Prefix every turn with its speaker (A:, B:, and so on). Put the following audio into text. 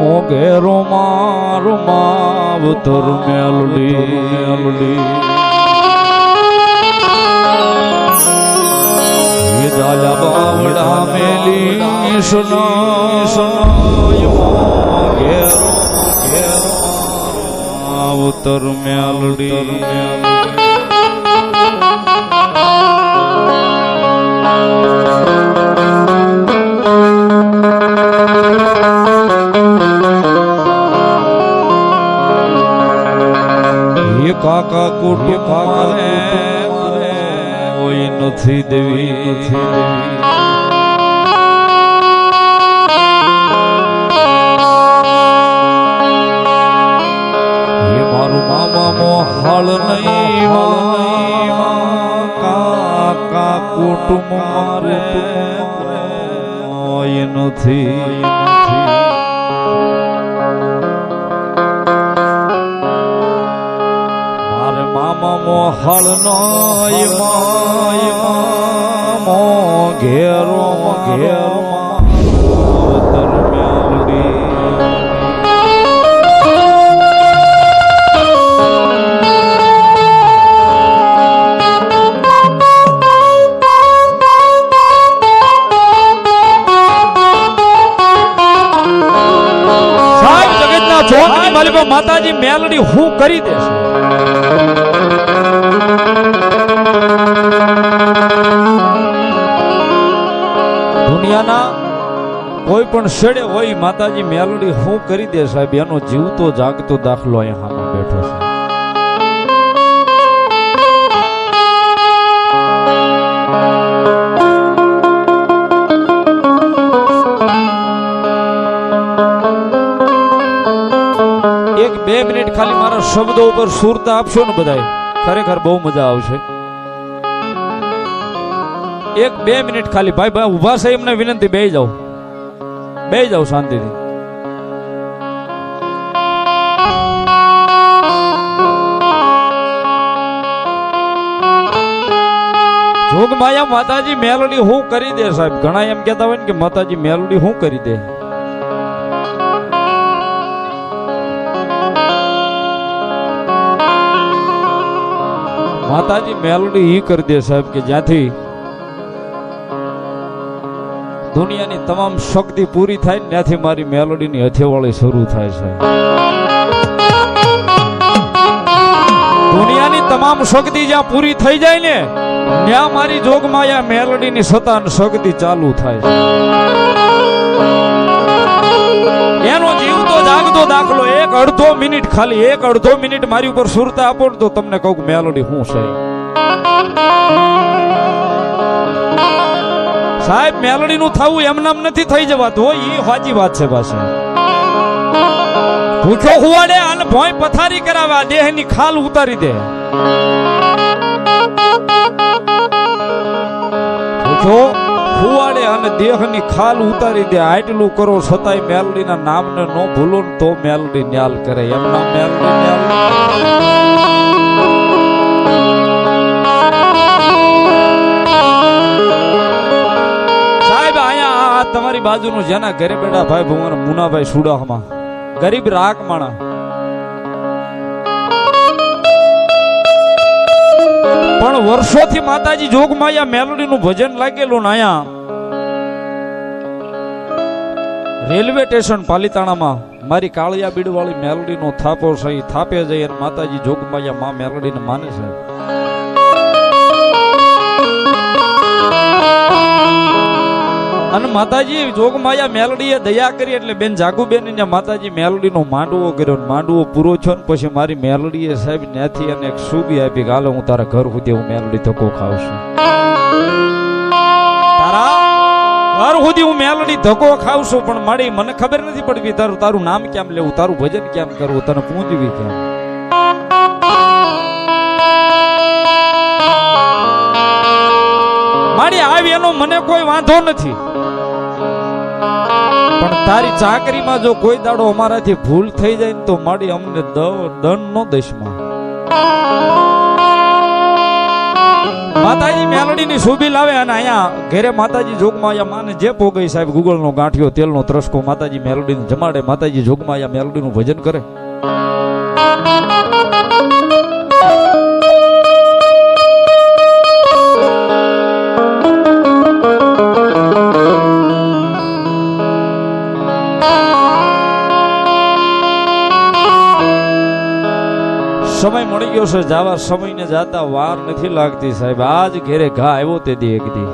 A: મોગેરો મારો માવતર મેલડી જાલા બાવડા મેલી સુનાય મોગેરો માવતર મેલડી કાકા કુટુંબ મારે કોઈ નથી દેવી એ મારું મામા મોહાળ નહીં કાકા કુટુંબ મારે કોઈ નથી મોહળ નો ઘેરો માવતર મેલડી સાહેબ જગતના જોગની માલિકા માતાજી મેલડી હું કરી દેશે દુનિયાના કોઈ પણ છેડે હોય માતાજી મેલડી હું કરી દે સાહેબ એનો જીવતો જાગતો દાખલો અહીંયા સામે બેઠો છે. એક 2 મિનિટ ખાલી મારા શબ્દો ઉપર સુરતા આપશો ને બધાય ખરેખર બહુ મજા આવશે. 1-2 મિનિટ ખાલી ભાઈ ઉભા છે એમને વિનંતી બેહી જાઓ શાંતિથી. જોગમાયા માતાજી મેલડી હું કરી દે સાહેબ. ઘણા એમ કહેતા હોય ને કે માતાજી મેલડી હું કરી દે. માતાજી મેલડી ઈ કરી દે સાહેબ કે જ્યાંથી દુનિયાની તમામ શક્તિ પૂરી થાય ને ત્યાંથી મારી મેલોડીની હથેવાળી શરૂ થાય છે. દુનિયાની તમામ શક્તિ જ્યાં પૂરી થઈ જાય ને ત્યાં મારી જોગમાયા મેલોડીની સત્તા અને શક્તિ ચાલુ થાય છે. એનો જીવતો જાગતો દાખલો 1-1.5 મિનિટ ખાલી 1-1.5 મિનિટ મારી ઉપર સુરતા આપો ને તો તમને કહું મેલોડી શું છે સાહેબ. મેલડી નું થવું એમ નામ નથી થઈ જવાતું હોય એ સાચી વાત છે. પાછી ભૂખો હુવાડે અને ભોય પથારી કરાવે દેહ ની ખાલ ઉતારી દે. ભૂખો હુવાડે અને દેહ ની ખાલ ઉતારી દે. આટલું કરો છતાંય મેલડી ના નામ ને ન ભૂલો ને તો મેલડી ન્યાલ કરે. એમ નામ મેલડી ન્યાલ તમારી બાજુનું જેના ઘરે બેઠા ભાઈ ભુવન મુનાભાઈ સુડામાં ગરીબ રાગ માણા પણ વર્ષોથી માતાજી જોગમાયા મેલોડી નું ભજન લાગેલું ને આયા રેલવે સ્ટેશન પાલિતાણામાં મારી કાળિયા બીડ વાળી મેલોડી નો થાપો છે. થાપે જઈ અને માતાજી જોગમાયા માં મેલોડી ને માને છે. અને માતાજી જોગમાયા મેલડીએ દયા કરી એટલે બેન જાગુબેન ને માતાજી મેલડી નો માંડવો કર્યો. માંડવો પૂરો થયો ને પછી મારી મેલડીએ સાહેબ ત્યાંથી અને એક સુબી આપી કે હાલો હું તારા ઘર સુધી હું મેલડી ધક્કો ખાઉં છું. તારા ઘર સુધી હું મેલડી ધક્કો ખાઉં છું પણ મારી મને ખબર નથી પડતી તારું નામ કેમ લેવું, તારું ભજન કેમ કરવું, તને પૂંજવી કેમ. મારી આવી એનો મને કોઈ વાંધો નથી પણ તારી ચાકરીમાં જો કોઈ દાડો અમારાથી ભૂલ થઈ જાય ને તો મારી અમને દંડ નો દેશમાં માતાજી મેલડીની શોભી લાવે અને અહીંયા ઘરે માતાજી જોગમાયા માને જે પોગઈ સાહેબ ગુગળનો ગાંઠિયો તેલનો ત્રસકો માતાજી મેલડીને જમાડે મેલડીનું ભજન કરે. સમય મળી ગયો છે જાવા, સમયને જાતા વાર નથી લાગતી સાહેબ. આજ ઘેરે ઘા આવ્યો તે દી એક દી